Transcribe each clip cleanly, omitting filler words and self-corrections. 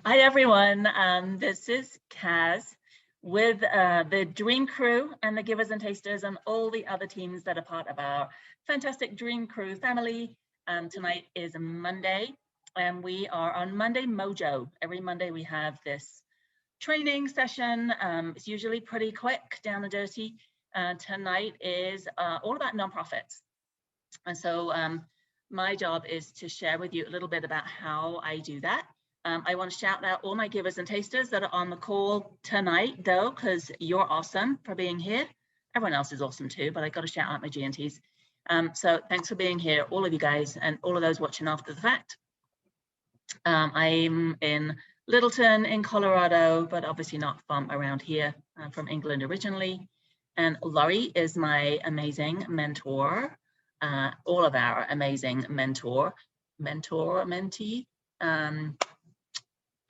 Hi everyone, this is Kaz with the Dream Crew and the Givers and Tasters and all the other teams that are part of our fantastic Dream Crew family. Tonight is Monday and we are on Monday Mojo. Every Monday we have this training session. It's usually pretty quick, down and dirty. Tonight is all about nonprofits. And so my job is to share with you a little bit about how I do that. I want to shout out all my givers and tasters that are on the call tonight, though, because you're awesome for being here. Everyone else is awesome too, but I got to shout out my G&Ts. So thanks for being here, all of you guys, and all of those watching after the fact. I'm in Littleton in Colorado, but obviously not from around here. I'm from England originally. And Laurie is my amazing mentor, all of our amazing mentee.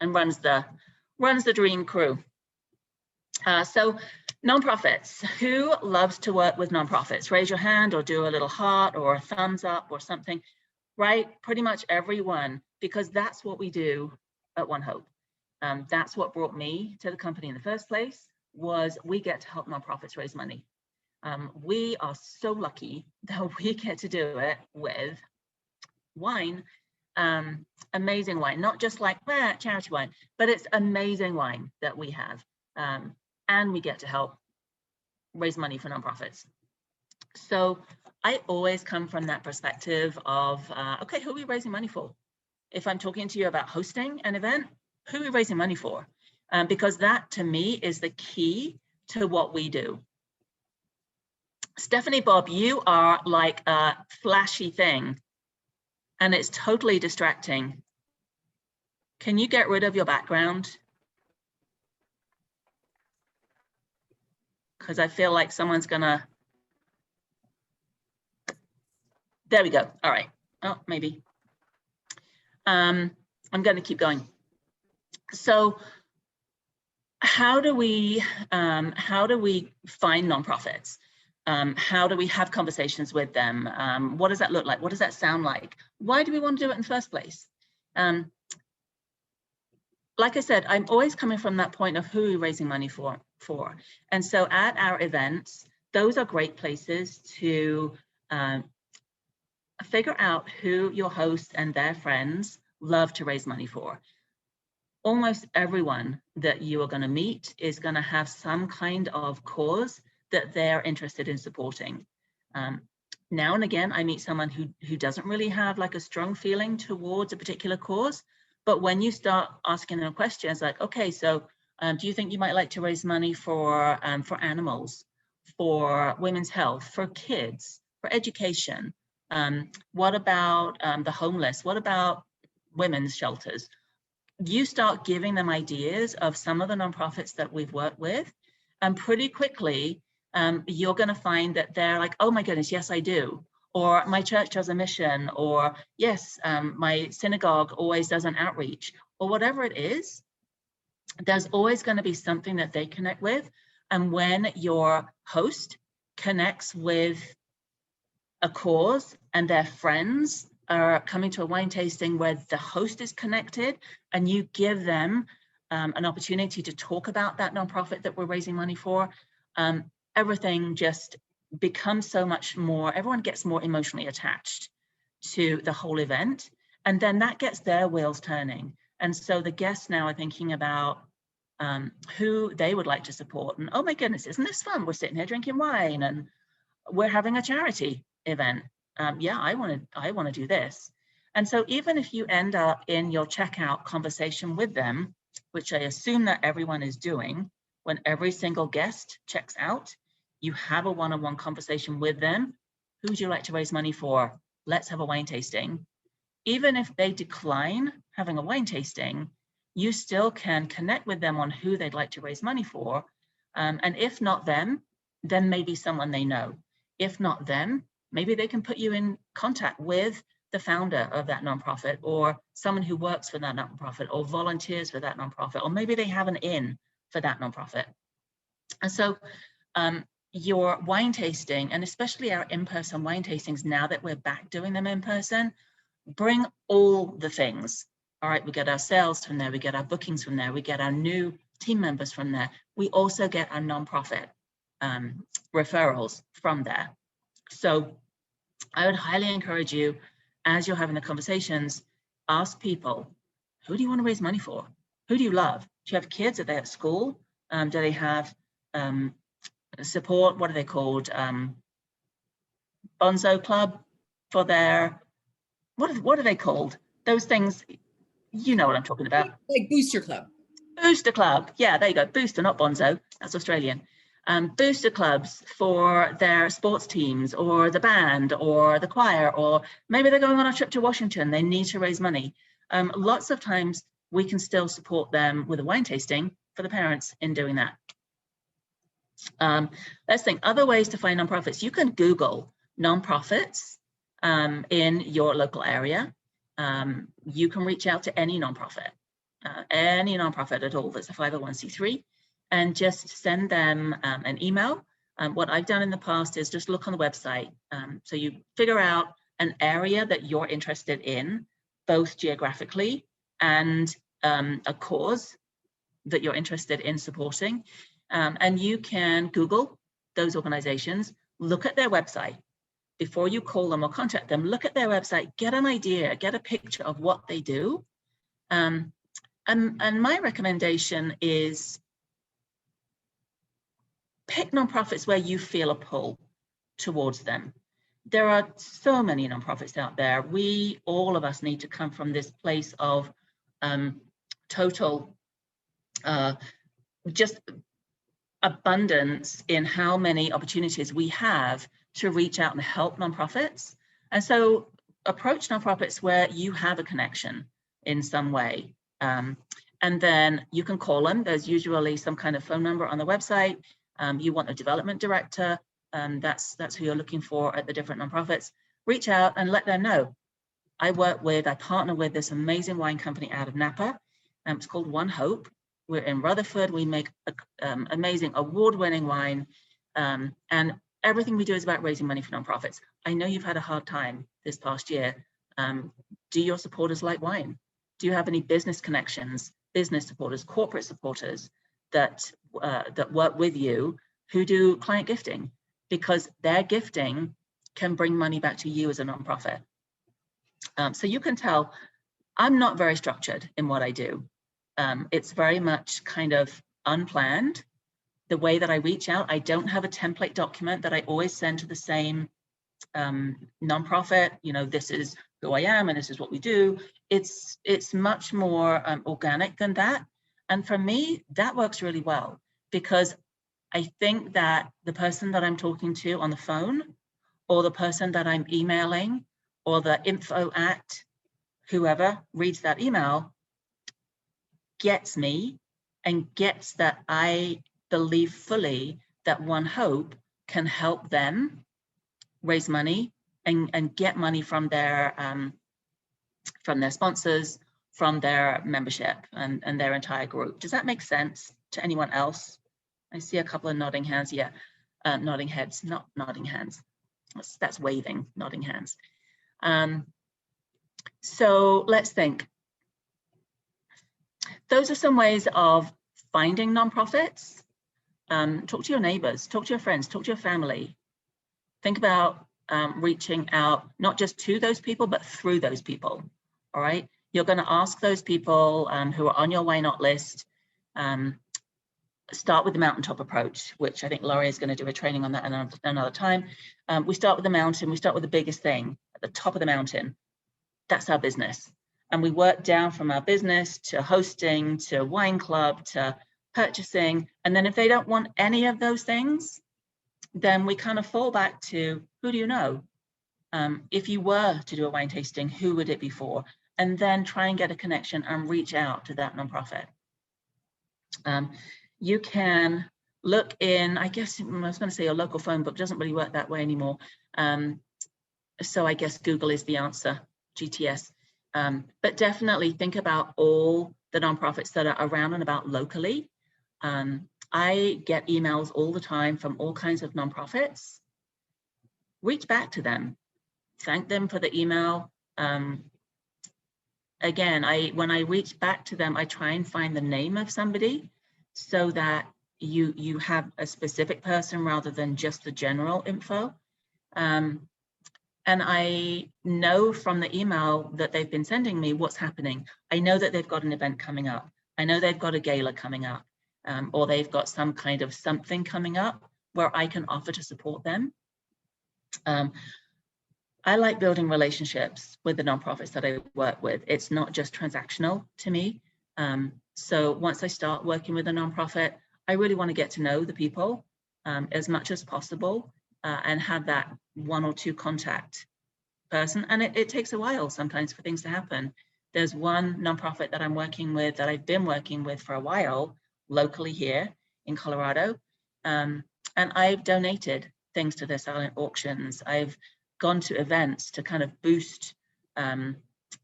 And runs the Dream Crew. So nonprofits, who loves to work with nonprofits? Raise your hand or do a little heart or a thumbs up or something, right? Pretty much everyone, because that's what we do at One Hope. That's what brought me to the company in the first place, was we get to help nonprofits raise money. We are so lucky that we get to do it with wine. Amazing wine, not just like charity wine, but it's amazing wine that we have, and we get to help raise money for nonprofits. So I always come from that perspective of, okay, who are we raising money for? If I'm talking to you about hosting an event, who are we raising money for? Because that to me is the key to what we do. Stephanie Bob, you are like a flashy thing. And it's totally distracting. Can you get rid of your background? Because I feel like someone's gonna. There we go. All right. Oh, maybe. I'm gonna keep going. So how do we find nonprofits? How do we have conversations with them? What does that look like? What does that sound like? Why do we want to do it in the first place? Like I said, I'm always coming from that point of who we're raising money for. And so at our events, those are great places to figure out who your hosts and their friends love to raise money for. Almost everyone that you are going to meet is going to have some kind of cause that they're interested in supporting. Now and again, I meet someone who doesn't really have like a strong feeling towards a particular cause, but when you start asking them questions like, okay, so do you think you might like to raise money for animals, for women's health, for kids, for education? What about the homeless? What about women's shelters? You start giving them ideas of some of the nonprofits that we've worked with, and pretty quickly, you're going to find that they're like, oh my goodness, yes, I do. Or my church does a mission, or yes, my synagogue always does an outreach, or whatever it is. There's always going to be something that they connect with. And when your host connects with a cause and their friends are coming to a wine tasting where the host is connected, and you give them an opportunity to talk about that nonprofit that we're raising money for, everything just becomes so much more, everyone gets more emotionally attached to the whole event, and then that gets their wheels turning. And so the guests now are thinking about who they would like to support, and oh my goodness, isn't this fun? We're sitting here drinking wine and we're having a charity event. Yeah, I want to do this. And so even if you end up in your checkout conversation with them, which I assume that everyone is doing, when every single guest checks out, you have a one-on-one conversation with them. Who would you like to raise money for? Let's have a wine tasting. Even if they decline having a wine tasting, you still can connect with them on who they'd like to raise money for. And if not them, then maybe someone they know. If not them, maybe they can put you in contact with the founder of that nonprofit, or someone who works for that nonprofit, or volunteers for that nonprofit, or maybe they have an in for that nonprofit. And so your wine tasting, and especially our in-person wine tastings, now that we're back doing them in person, bring all the things. All right, we get our sales from there, we get our bookings from there, we get our new team members from there. We also get our nonprofit referrals from there. So I would highly encourage you, as you're having the conversations, ask people, who do you want to raise money for? Who do you love? Do you have kids? Are they at school? Do they have support? What are they called? Bonzo Club for their, what are they called? Those things, you know what I'm talking about. Like Booster Club. Booster Club. Yeah, there you go. Booster, not Bonzo. That's Australian. Booster clubs for their sports teams or the band or the choir, or maybe they're going on a trip to Washington. They need to raise money. Lots of times we can still support them with a wine tasting for the parents in doing that. Let's think other ways to find nonprofits. You can Google nonprofits in your local area. You can reach out to any nonprofit at all that's a 501c3, and just send them an email. What I've done in the past is just look on the website. So you figure out an area that you're interested in, both geographically and a cause that you're interested in supporting. And you can Google those organizations, look at their website. Before you call them or contact them, look at their website, get an idea, get a picture of what they do. And my recommendation is pick nonprofits where you feel a pull towards them. There are so many nonprofits out there. All of us need to come from this place of total just abundance in how many opportunities we have to reach out and help nonprofits. And so approach nonprofits where you have a connection in some way. And then you can call them. There's usually some kind of phone number on the website. You want a development director. That's who you're looking for at the different nonprofits. Reach out and let them know. I partner with this amazing wine company out of Napa. It's called One Hope. We're in Rutherford. We make amazing award-winning wine. And everything we do is about raising money for nonprofits. I know you've had a hard time this past year. Do your supporters like wine? Do you have any business connections, business supporters, corporate supporters that work with you who do client gifting? Because their gifting can bring money back to you as a nonprofit. So you can tell I'm not very structured in what I do. It's very much kind of unplanned. The way that I reach out, I don't have a template document that I always send to the same nonprofit. You know, this is who I am and this is what we do. It's much more organic than that. And for me, that works really well, because I think that the person that I'm talking to on the phone, or the person that I'm emailing, or the info at whoever reads that email gets me and gets that I believe fully that One Hope can help them raise money and get money from their sponsors, from their membership and their entire group. Does that make sense to anyone else? I see a couple of nodding hands. Yeah, nodding heads, not nodding hands. That's waving, nodding hands. So let's think. Those are some ways of finding nonprofits. Talk to your neighbors, talk to your friends, talk to your family. Think about reaching out, not just to those people, but through those people, all right? You're gonna ask those people who are on your why not list, start with the mountaintop approach, which I think Laurie is gonna do a training on that another time. We start with the mountain, we start with the biggest thing, at the top of the mountain. That's our business. And we work down from our business to hosting, to wine club, to purchasing. And then if they don't want any of those things, then we kind of fall back to, who do you know? If you were to do a wine tasting, who would it be for? And then try and get a connection and reach out to that nonprofit. You can look in, I guess I was going to say your local phone book doesn't really work that way anymore. So I guess Google is the answer, GTS. But definitely think about all the nonprofits that are around and about locally. I get emails all the time from all kinds of nonprofits. Reach back to them, thank them for the email. again, when I reach back to them, I try and find the name of somebody so that you have a specific person rather than just the general info. And I know from the email that they've been sending me what's happening. I know that they've got an event coming up. I know they've got a gala coming up, or they've got some kind of something coming up where I can offer to support them. I like building relationships with the nonprofits that I work with. It's not just transactional to me. So once I start working with a nonprofit, I really want to get to know the people as much as possible and have that one or two contact person. And it takes a while sometimes for things to happen. There's one nonprofit that I'm working with that I've been working with for a while locally here in Colorado. And I've donated things to their silent auctions. I've gone to events to kind of boost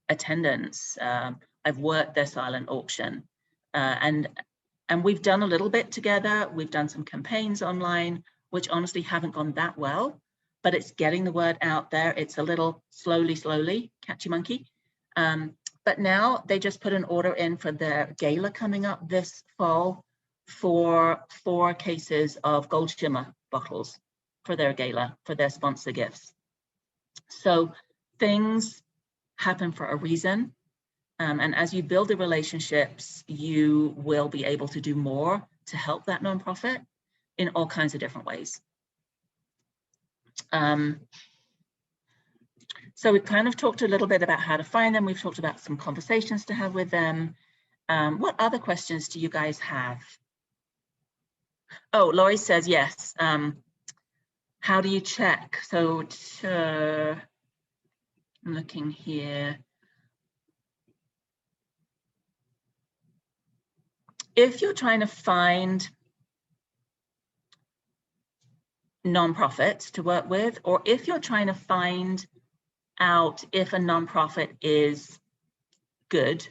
attendance. I've worked their silent auction and we've done a little bit together. We've done some campaigns online, which honestly haven't gone that well, but it's getting the word out there. It's a little slowly, catchy monkey. But now they just put an order in for their gala coming up this fall for 4 cases of gold shimmer bottles for their gala, for their sponsor gifts. So things happen for a reason. And as you build the relationships, you will be able to do more to help that nonprofit in all kinds of different ways. So we kind of talked a little bit about how to find them. We've talked about some conversations to have with them. What other questions do you guys have? Oh, Laurie says yes. How do you check? So I'm looking here. If you're trying to find nonprofits to work with, or if you're trying to find out if a nonprofit is good,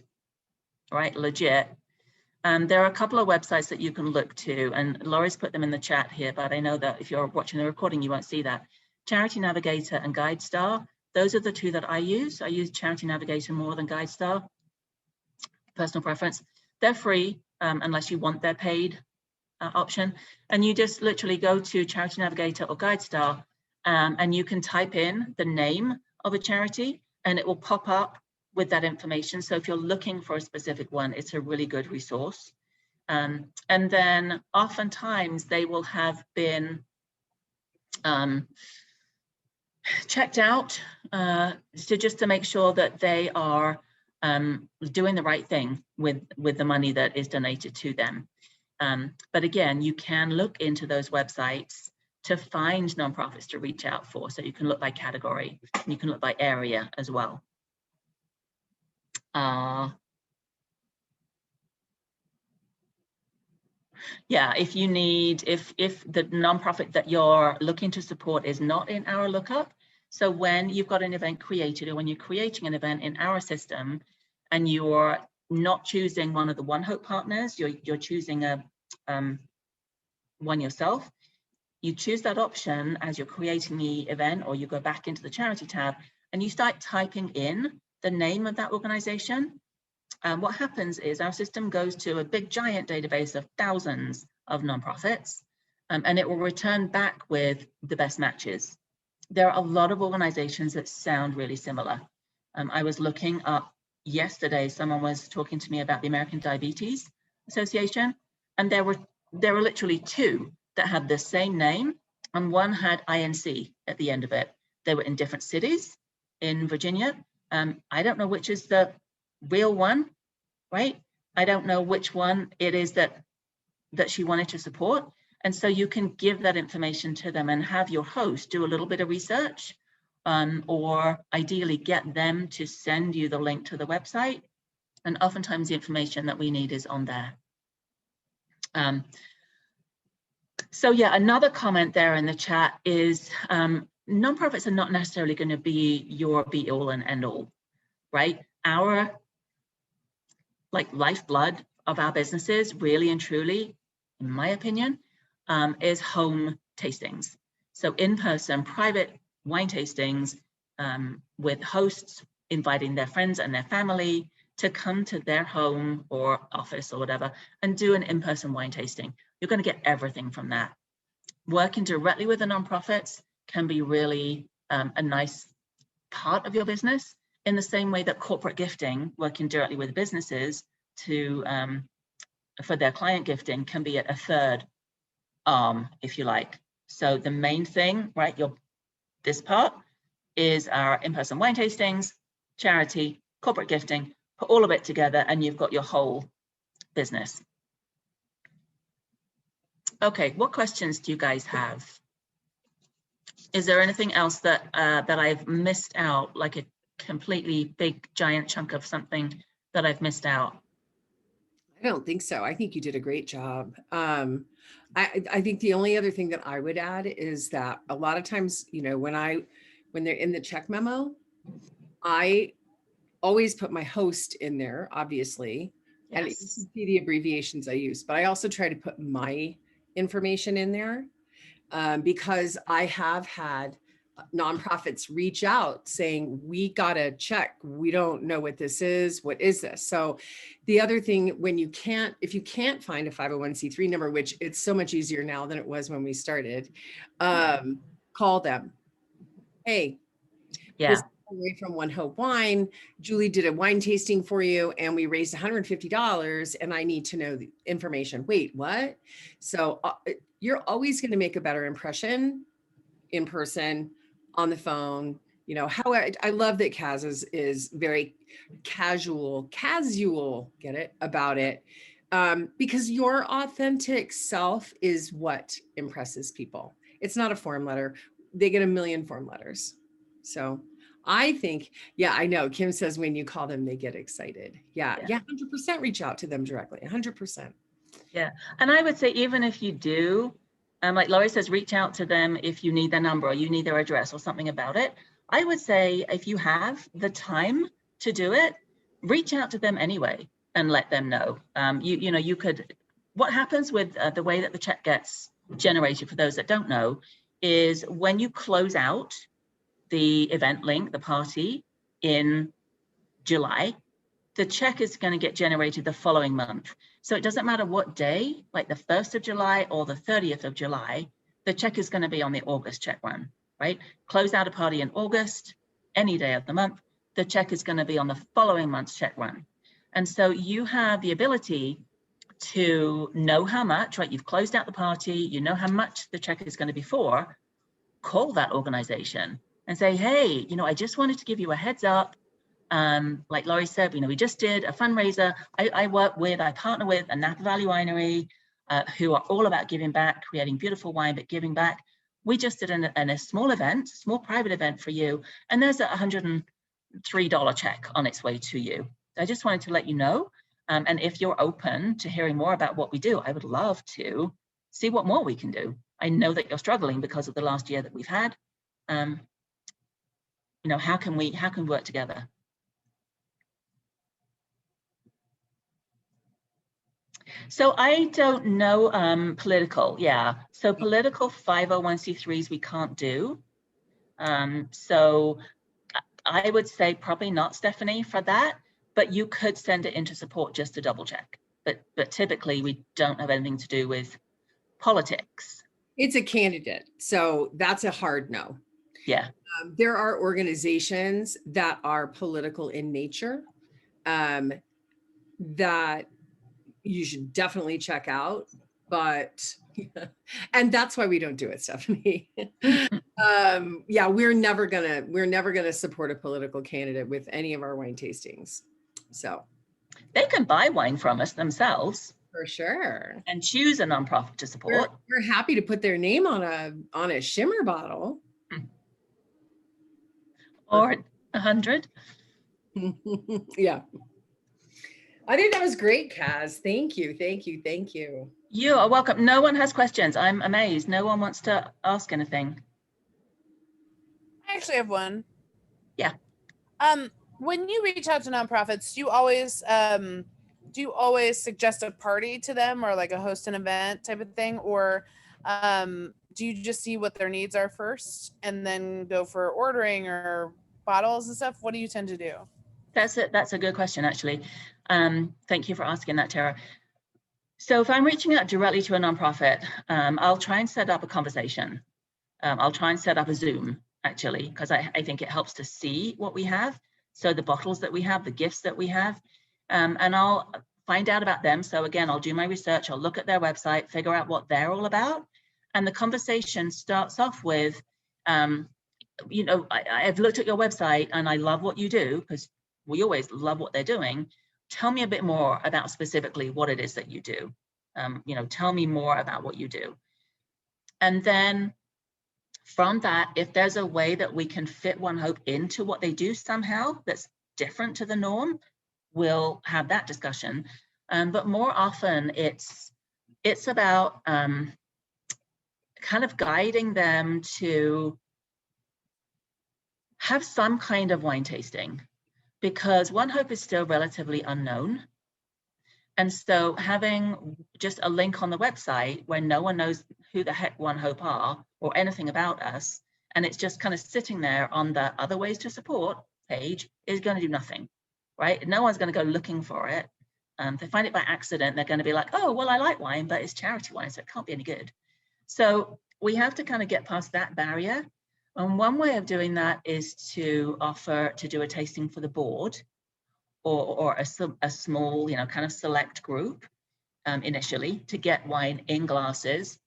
right, legit, there are a couple of websites that you can look to, and Laura's put them in the chat here, but I know that if you're watching the recording, you won't see that. Charity Navigator and GuideStar, those are the 2 that I use. I use Charity Navigator more than GuideStar, personal preference. They're free unless you want their paid option. And you just literally go to Charity Navigator or GuideStar and you can type in the name of a charity and it will pop up with that information. So if you're looking for a specific one, it's a really good resource. And then oftentimes they will have been checked out to make sure that they are doing the right thing with the money that is donated to them. But again, you can look into those websites to find nonprofits to reach out for. So you can look by category, and you can look by area as well. Yeah, if you need, if the nonprofit that you're looking to support is not in our lookup, so when you've got an event created or when you're creating an event in our system and you're not choosing one of the One Hope partners, you're choosing a one yourself, you choose that option as you're creating the event, or you go back into the charity tab and you start typing in the name of that organization. What happens is our system goes to a big giant database of thousands of nonprofits, and it will return back with the best matches. There are a lot of organizations that sound really similar. I was looking up yesterday, someone was talking to me about the American Diabetes Association, and there were literally 2 that had the same name, and one had INC at the end of it. They were in different cities in Virginia. I don't know which is the real one, right? I don't know which one it is that she wanted to support. And so you can give that information to them and have your host do a little bit of research, or ideally get them to send you the link to the website. And oftentimes the information that we need is on there. So yeah, another comment there in the chat is nonprofits are not necessarily going to be your be all and end all, right? Our lifeblood of our businesses, really and truly, in my opinion, is home tastings. So in-person private wine tastings with hosts inviting their friends and their family to come to their home or office or whatever and do an in-person wine tasting. You're going to get everything from that. Working directly with the nonprofits can be really a nice part of your business, in the same way that corporate gifting, working directly with businesses to for their client gifting, can be a third arm, if you like. So the main thing, right, this part is our in-person wine tastings, charity, corporate gifting. Put all of it together and you've got your whole business. Okay, what questions do you guys have? Is there anything else that that I've missed out, like a completely big giant chunk of something that I've missed out? I don't think so. I think you did a great job. I think the only other thing that I would add is that a lot of times, you know, when they're in the check memo, I always put my host in there, obviously, and you can Yes. see the abbreviations I use, but I also try to put my information in there because I have had nonprofits reach out saying, we got to check. We don't know what this is. What is this? So the other thing, if you can't find a 501c3 number, which it's so much easier now than it was when we started, call them. Hey, Yeah. this is away from One Hope Wine. Julie did a wine tasting for you and we raised $150 and I need to know the information. Wait, what? So you're always going to make a better impression in person, on the phone. You know, how I love that Kaz is very casual, get it, about it. Because your authentic self is what impresses people. It's not a form letter. They get a million form letters. So I think, yeah, I know. Kim says when you call them, they get excited. Yeah, 100% reach out to them directly, 100%. Yeah, and I would say even if you do, like Laurie says, reach out to them if you need their number or you need their address or something about it. I would say if you have the time to do it, reach out to them anyway and let them know. You know, you could, what happens with the way that the check gets generated, for those that don't know, is when you close out the event link, the party in July, the check is going to get generated the following month. So it doesn't matter what day, like the 1st of July or the 30th of July, the check is going to be on the August check run, right? Close out a party in August, any day of the month, the check is going to be on the following month's check run. And so you have the ability to know how much, right? You've closed out the party, you know how much the check is going to be for. Call that organization and say, hey, you know, I just wanted to give you a heads up. Like Laurie said, you know, we just did a fundraiser. I partner with a Napa Valley winery who are all about giving back, creating beautiful wine, but giving back. We just did a small event, small private event for you, and there's a $103 check on its way to you. So I just wanted to let you know. And if you're open to hearing more about what we do, I would love to see what more we can do. I know that you're struggling because of the last year that we've had. You know, how can we work together? So I don't know political, yeah. So political 501c3s we can't do. So I would say probably not, Stephanie, for that, but you could send it into support just to double check. But typically we don't have anything to do with politics. It's a candidate, so that's a hard no. Yeah. There are organizations that are political in nature that you should definitely check out, but and that's why we don't do it, Stephanie. Yeah, we're never gonna support a political candidate with any of our wine tastings. So they can buy wine from us themselves. For sure. And choose a nonprofit to support. We're happy to put their name on a shimmer bottle. Or 100. Yeah. I think that was great, Kaz. Thank you. You are welcome. No one has questions. I'm amazed. No one wants to ask anything. I actually have one. Yeah. When you reach out to nonprofits, do you always suggest a party to them or like a host an event type of thing? Or do you just see what their needs are first and then go for ordering or bottles and stuff? What do you tend to do? That's a good question, actually. Thank you for asking that, Tara. So if I'm reaching out directly to a nonprofit, I'll try and set up a conversation. I'll try and set up a Zoom, actually, because I think it helps to see what we have. So the bottles that we have, the gifts that we have, and I'll find out about them. So again, I'll do my research, I'll look at their website, figure out what they're all about. And the conversation starts off with, you know, I've looked at your website and I love what you do, because we always love what they're doing. Tell me a bit more about specifically what it is that you do. You know, tell me more about what you do. And then from that, if there's a way that we can fit One Hope into what they do somehow that's different to the norm, we'll have that discussion. But more often it's about kind of guiding them to have some kind of wine tasting, because One Hope is still relatively unknown. And so having just a link on the website where no one knows who the heck One Hope are or anything about us, and it's just kind of sitting there on the other ways to support page, is going to do nothing, right? No one's going to go looking for it. If they find it by accident, they're going to be like, oh, well, I like wine, but it's charity wine, so it can't be any good. So we have to kind of get past that barrier. And one way of doing that is to offer to do a tasting for the board, or a small, you know, kind of select group initially, to get wine in glasses.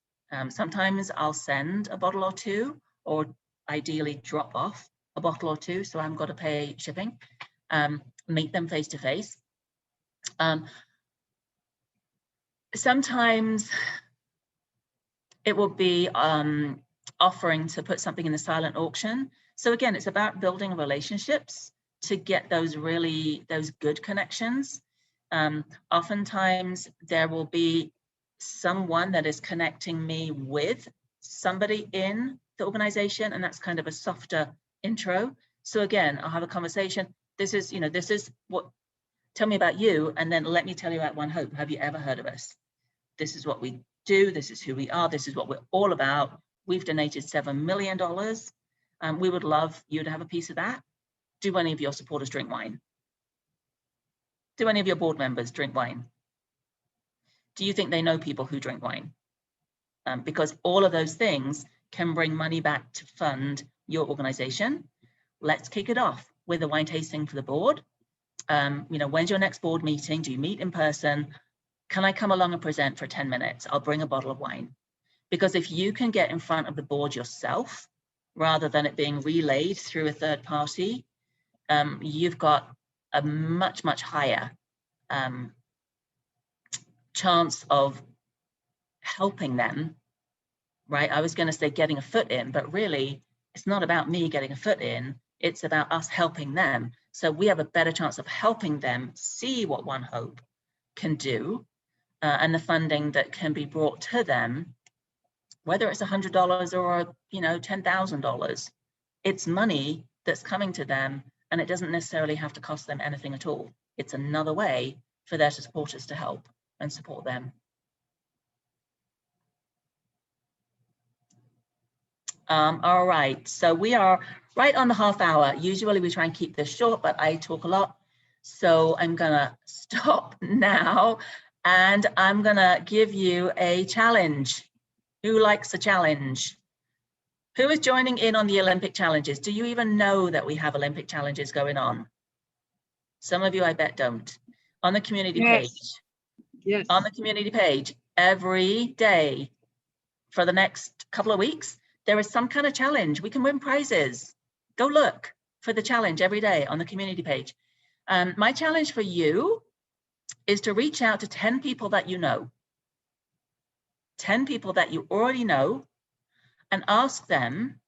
Sometimes I'll send a bottle or two, or ideally drop off a bottle or two, so I haven't got to pay shipping. Meet them face to face. Sometimes it will be offering to put something in the silent auction. So again, it's about building relationships to get those good connections. Oftentimes there will be someone that is connecting me with somebody in the organization, and that's kind of a softer intro. So again, I'll have a conversation. This is what, tell me about you, and then let me tell you about One Hope. Have you ever heard of us? This is what we do. This is who we are. This is what we're all about. We've donated $7 million. We would love you to have a piece of that. Do any of your supporters drink wine? Do any of your board members drink wine? Do you think they know people who drink wine? Because all of those things can bring money back to fund your organization. Let's kick it off with a wine tasting for the board. You know, when's your next board meeting? Do you meet in person? Can I come along and present for 10 minutes? I'll bring a bottle of wine. Because if you can get in front of the board yourself, rather than it being relayed through a third party, you've got a much, much higher chance of helping them, right? I was going to say getting a foot in, but really it's not about me getting a foot in, it's about us helping them. So we have a better chance of helping them see what One Hope can do, and the funding that can be brought to them, whether it's $100 or, you know, $10,000, it's money that's coming to them, and it doesn't necessarily have to cost them anything at all. It's another way for their supporters to help and support them. All right, so we are right on the half hour. Usually we try and keep this short, but I talk a lot. So I'm gonna stop now, and I'm gonna give you a challenge. Who likes a challenge? Who is joining in on the Olympic challenges? Do you even know that we have Olympic challenges going on? Some of you, I bet, don't. On the community page. Yes. On the community page, every day for the next couple of weeks, there is some kind of challenge. We can win prizes. Go look for the challenge every day on the community page. My challenge for you is to reach out to 10 people that you know. 10 people that you already know, and ask them,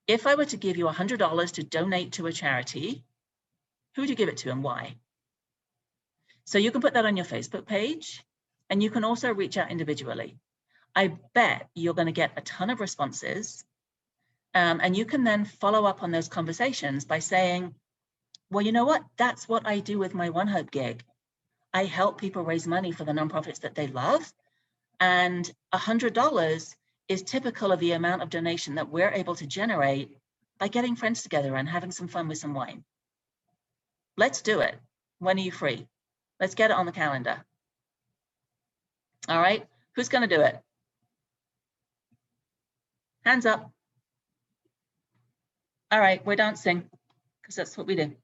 if I were to give you $100 to donate to a charity, who would you give it to and why? So you can put that on your Facebook page, and you can also reach out individually. I bet you're going to get a ton of responses, and you can then follow up on those conversations by saying, well, you know what? That's what I do with my One Hope gig. I help people raise money for the nonprofits that they love, and $100 is typical of the amount of donation that we're able to generate by getting friends together and having some fun with some wine. Let's do it. When are you free? Let's get it on the calendar. All right, who's going to do it? Hands up. All right, we're dancing because that's what we do.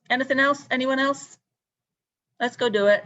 Anything else? Anyone else? Let's go do it.